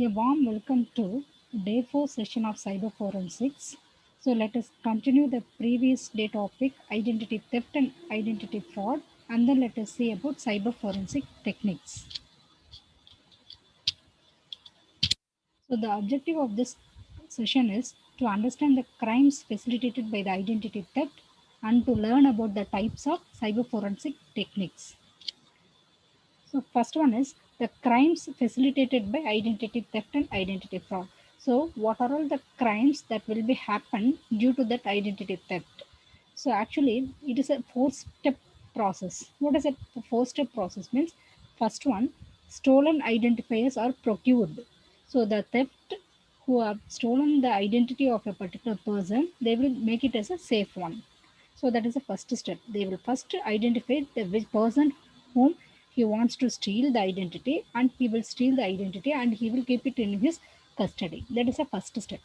A warm welcome to day 4 session of cyber forensics. So let us continue the previous day topic identity theft and identity fraud, and then let us see about cyber forensic techniques. So the objective of this session is to understand the crimes facilitated by the identity theft and to learn about the types of cyber forensic techniques. So first one is the crimes facilitated by identity theft and identity fraud. So what are all the crimes that will be happen due to that identity theft? So actually it is a four-step process. What is a four-step process means? First one, stolen identifiers are procured. So the theft who have stolen the identity of a particular person, they will make it as a safe one. So that is the first step. They will first identify the which person whom he wants to steal the identity, and he will steal the identity and he will keep it in his custody. That is the first step.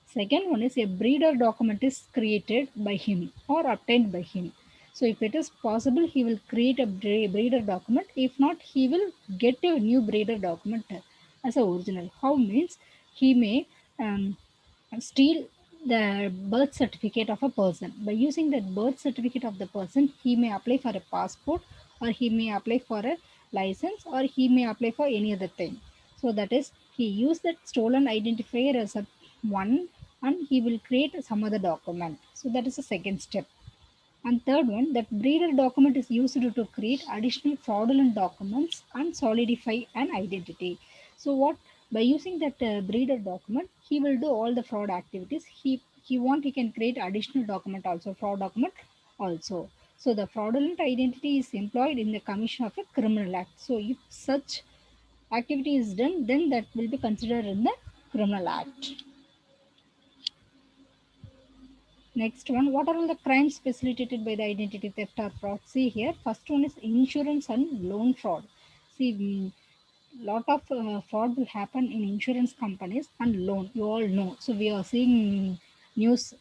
Second one is a breeder document is created by him or obtained by him. So if it is possible, he will create a breeder document. If not, he will get a new breeder document as a original. How means he may steal the birth certificate of a person. By using that birth certificate of the person, he may apply for a passport, or he may apply for a license, or he may apply for any other thing. So that is, he used that stolen identifier as a one, and he will create some other document. So that is the second step. And third one, that breeder document is used to create additional fraudulent documents and solidify an identity. So what, by using that breeder document, he will do all the fraud activities. He can create additional document also, fraud document also. So the fraudulent identity is employed in the commission of a criminal act. So if such activity is done, then that will be considered in the criminal act. Next one, what are all the crimes facilitated by the identity theft or fraud? See here, first one is insurance and loan fraud. See, lot of fraud will happen in insurance companies and loan. You all know. So we are seeing news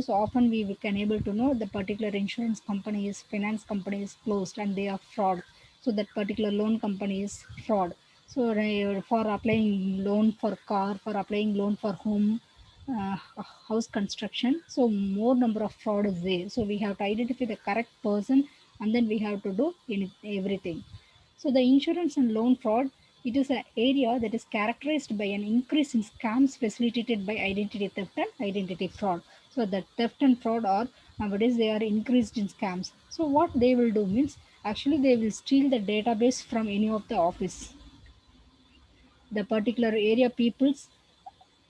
often we can able to know the particular insurance company is finance company is closed and they are fraud. So that particular loan company is fraud. So for applying loan for car, for applying loan for home, uh, house construction, so more number of fraud is there. So we have to identify the correct person, and then we have to do everything. So the insurance and loan fraud, it is an area that is characterized by an increase in scams facilitated by identity theft and identity fraud. So the theft and fraud are nowadays they are increased in scams. So what they will do means, actually they will steal the database from any of the office, the particular area people's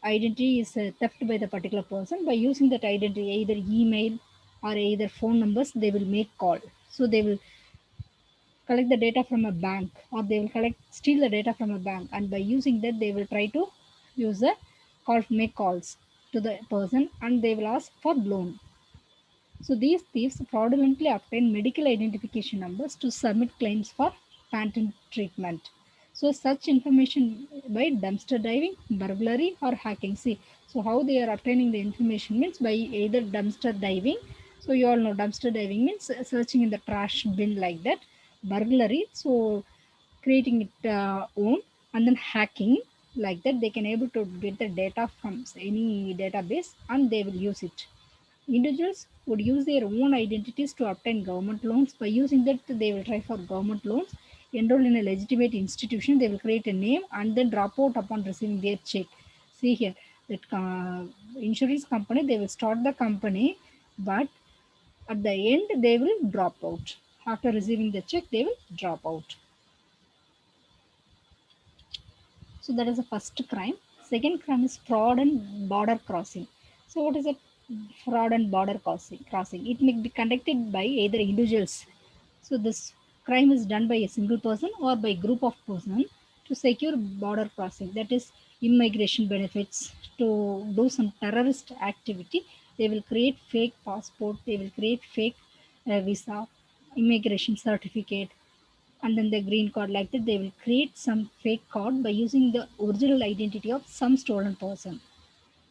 identity is theft by the particular person. By using that identity, either email or either phone numbers, they will make call. So they will collect the data from a bank, or they will collect steal the data from a bank, and by using that they will try to use a call, make calls to the person, and they will ask for loan. So these thieves fraudulently obtain medical identification numbers to submit claims for patent treatment. So such information by dumpster diving, burglary, or hacking. See, so how they are obtaining the information means by either dumpster diving. So you all know dumpster diving means searching in the trash bin like that. Burglary, so creating it own, and then hacking like that. They can able to get the data from any database and they will use it. Individuals would use their own identities to obtain government loans. By using that, they will try for government loans, enroll in a legitimate institution, they will create a name and then drop out upon receiving their check. See here, that insurance company, they will start the company, but at the end, they will drop out. After receiving the check, they will drop out. So that is the first crime. Second crime is fraud and border crossing. So what is a fraud and border crossing? Crossing. It may be conducted by either individuals. So this crime is done by a single person or by group of person to secure border crossing. That is immigration benefits, to do some terrorist activity. They will create fake passport. They will create fake visa, immigration certificate, and then the green card like that. They will create some fake card by using the original identity of some stolen person.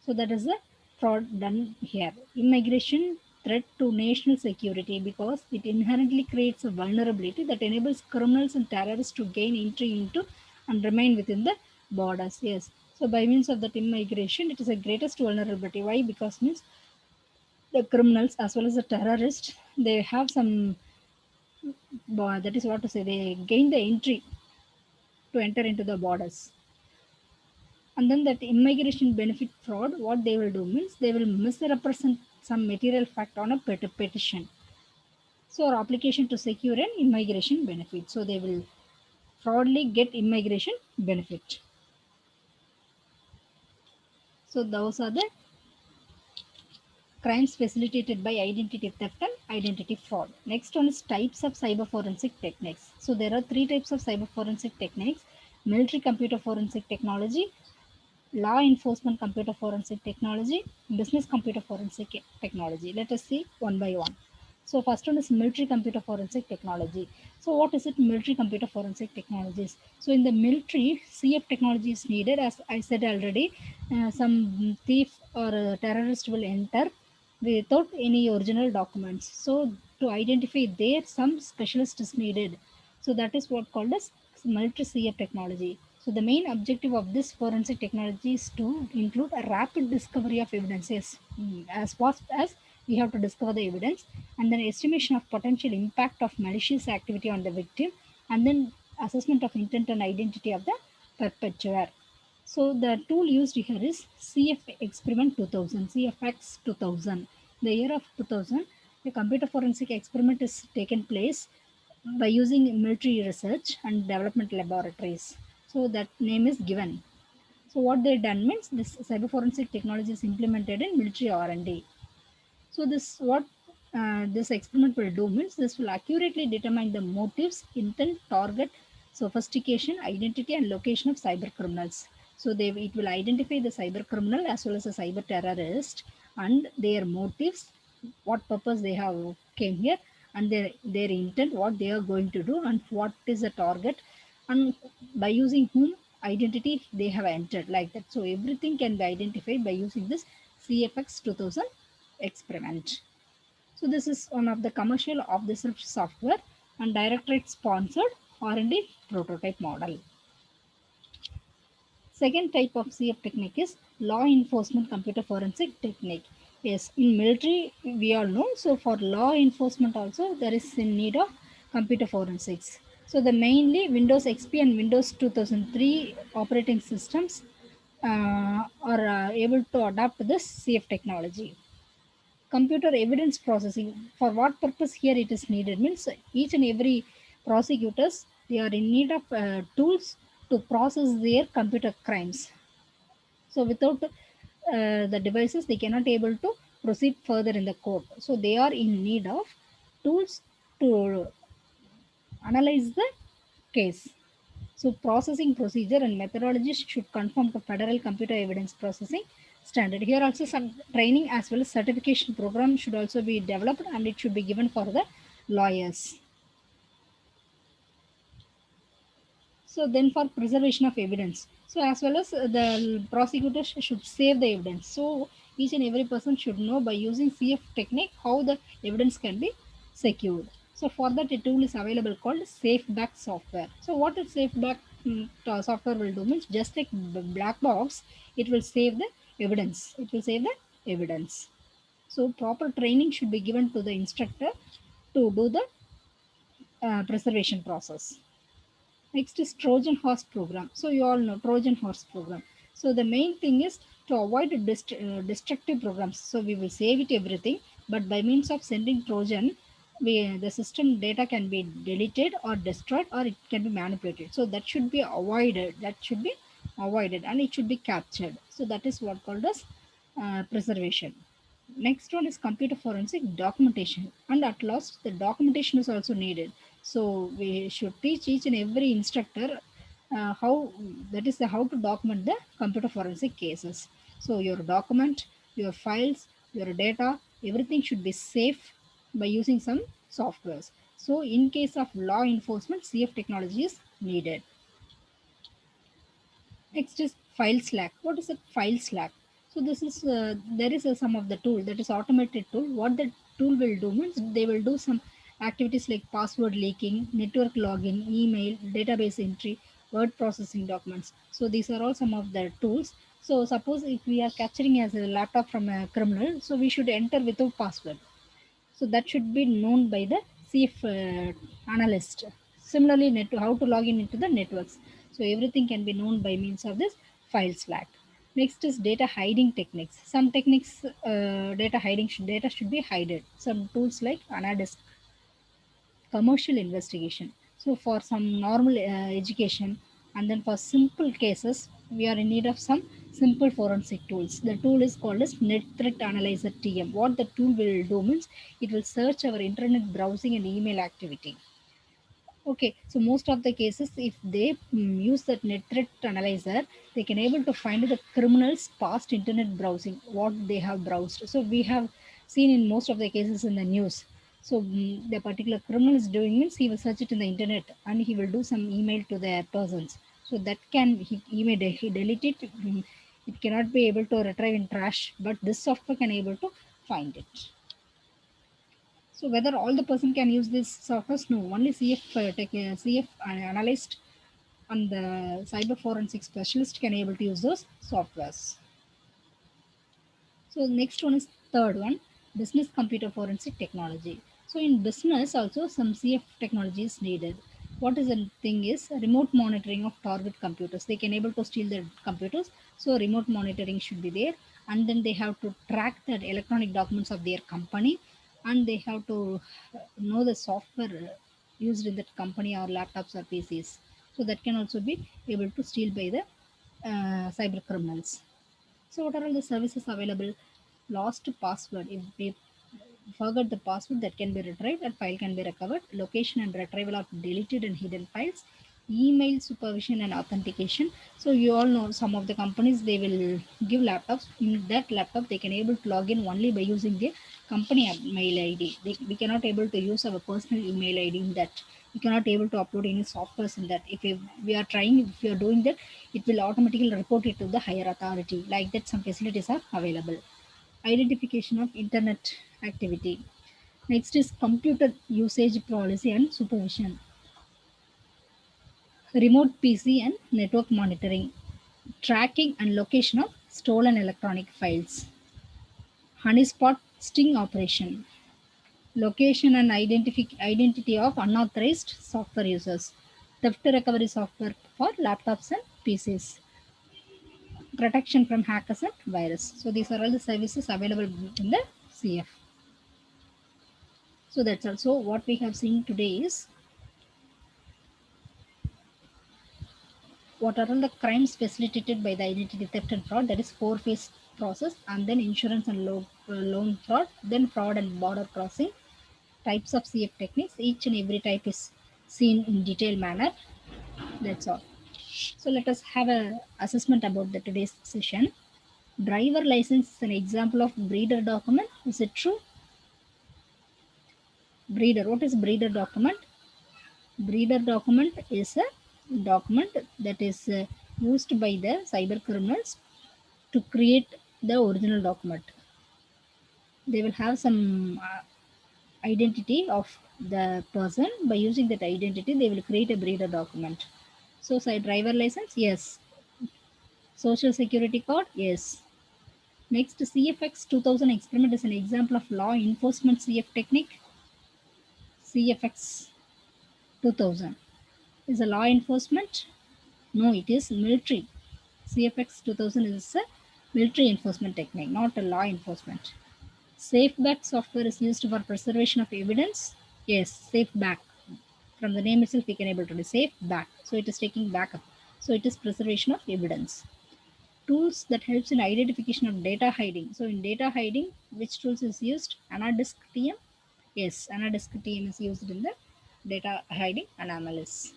So that is the fraud done here. Immigration threat to national security, because it inherently creates a vulnerability that enables criminals and terrorists to gain entry into and remain within the borders. Yes. So by means of that immigration, it is a greatest vulnerability. Why? Because means the criminals as well as the terrorists, they have some, that is what to say, they gain the entry to enter into the borders. And then that immigration benefit fraud, what they will do means they will misrepresent some material fact on a petition. So or application to secure an immigration benefit. So they will fraudly get immigration benefit. So those are the crimes facilitated by identity theft and identity fraud. Next one is types of cyber forensic techniques. So there are three types of cyber forensic techniques: military computer forensic technology, law enforcement computer forensic technology, business computer forensic technology. Let us see one by one. So first one is military computer forensic technology. So what is it, military computer forensic technologies? So in the military, CF technology is needed. As I said already, some thief or terrorist will enter without any original documents. So to identify there, some specialist is needed. So that is what called as military CF technology. So the main objective of this forensic technology is to include a rapid discovery of evidence. Yes, as fast as we have to discover the evidence, and then estimation of potential impact of malicious activity on the victim, and then assessment of intent and identity of the perpetrator. So the tool used here is CF Experiment 2000, CFX 2000. The year of 2000, the computer forensic experiment is taken place by using military research and development laboratories. So that name is given. So what they done means this cyber forensic technology is implemented in military R&D. So this what this experiment will do means this will accurately determine the motives, intent, target, sophistication, identity, and location of cyber criminals. So it will identify the cyber criminal as well as the cyber terrorist and their motives, what purpose they have came here, and their intent, what they are going to do, and what is the target, and by using whom identity they have entered, like that. So everything can be identified by using this CFX 2000 experiment. So this is one of the commercial off the shelf software and directorate sponsored R&D prototype model. Second type of CF technique is law enforcement computer forensic technique. Yes, in military we all know. So for law enforcement also there is in need of computer forensics. So the mainly Windows XP and Windows 2003 operating systems are able to adapt this CF technology. Computer evidence processing, for what purpose here it is needed means each and every prosecutors, they are in need of tools to process their computer crimes. So without the devices they cannot able to proceed further in the court. So they are in need of tools to analyze the case. So processing procedure and methodology should conform to federal computer evidence processing standard. Here also some training as well as certification program should also be developed and it should be given for the lawyers. So then for preservation of evidence. So as well as the prosecutors should save the evidence. So each and every person should know by using CF technique how the evidence can be secured. So for that a tool is available called SafeBack software. So what is SafeBack software will do means just like black box, it will save the evidence. It will save the evidence. So proper training should be given to the instructor to do the preservation process. Next is Trojan horse program. So you all know Trojan horse program. So the main thing is to avoid destructive programs. So we will save it everything, but by means of sending Trojan, the system data can be deleted or destroyed or it can be manipulated. So that should be avoided. That should be avoided and it should be captured. So that is what called as preservation. Next one is computer forensic documentation, and at last the documentation is also needed. So we should teach each and every instructor how, that is the how to document the computer forensic cases. So your document, your files, your data, everything should be safe by using some softwares. So in case of law enforcement, CF technology is needed. Next is file slack. What is a file slack? So this is there is some of the tool, that is automated tool. What the tool will do means they will do some activities like password leaking, network login, email, database entry. word processing documents. So these are all some of the tools. So suppose if we are capturing as a laptop from a criminal, so we should enter without password. So that should be known by the CF analyst. Similarly, how to log in into the networks. So everything can be known by means of this file slack. Next is data hiding techniques. Some techniques, data should be hidden. Some tools like Anadisk, commercial investigation. So for some normal education, and then for simple cases, we are in need of some simple forensic tools. The tool is called as Net Threat Analyzer TM. What the tool will do means it will search our internet browsing and email activity. Okay, so most of the cases, if they use that net threat analyzer, they can able to find the criminals' past internet browsing, what they have browsed. So we have seen in most of the cases in the news. So the particular criminal is doing means he will search it in the internet and he will do some email to the persons. So that can he may he delete it. It cannot be able to retrieve in trash, but this software can able to find it. So whether all the person can use this software? No, only CF analyst and the cyber forensic specialist can able to use those softwares. So next one is third one, business computer forensic technology. So in business also some CF technology is needed. What is the thing is remote monitoring of target computers. They can able to steal their computers. So remote monitoring should be there. And then they have to track the electronic documents of their company. And they have to know the software used in that company or laptops or PCs. So that can also be able to steal by the cyber criminals. So what are all the services available? Lost password. If we forget the password, that can be retrieved and file can be recovered. Location and retrieval of deleted and hidden files. Email supervision and authentication. So you all know some of the companies they will give laptops. In that laptop they can able to log in only by using the company mail ID. We cannot able to use our personal email ID in that. We cannot able to upload any softwares in that. If we are trying, if we are doing that, it will automatically report it to the higher authority. Like that, some facilities are available. Identification of internet activity. Next is computer usage policy and supervision. Remote PC and network monitoring. Tracking and location of stolen electronic files. Honeyspot sting operation. Location and identity of unauthorized software users. Theft recovery software for laptops and PCs. Protection from hackers and virus. So these are all the services available in the CF. So that's also what we have seen today is what are all the crimes facilitated by the identity theft and fraud. That is four-phase process, and then insurance and loan fraud, then fraud and border crossing. Types of CF techniques. Each and every type is seen in detailed manner. That's all. So let us have a assessment about the today's session. Driver license is an example of breeder document. Is it true? Breeder. What is breeder document? Breeder document is a document that is used by the cyber criminals to create the original document. They will have some identity of the person. By using that identity, they will create a breeder document. So, say driver license, yes. Social security card, yes. Next, CFX 2000 experiment is an example of law enforcement CF technique. CFX 2000 is a law enforcement. No, it is military. CFX 2000 is a military enforcement technique, not a law enforcement. SafeBack software is used for preservation of evidence. Yes, SafeBack. From the name itself, we can able to do SafeBack. So it is taking backup. So it is preservation of evidence. Tools that helps in identification of data hiding. So in data hiding, which tools is used? Anadisk TM. Yes, Anadisk TM is used in the data hiding anomalous.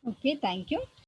Okay, thank you.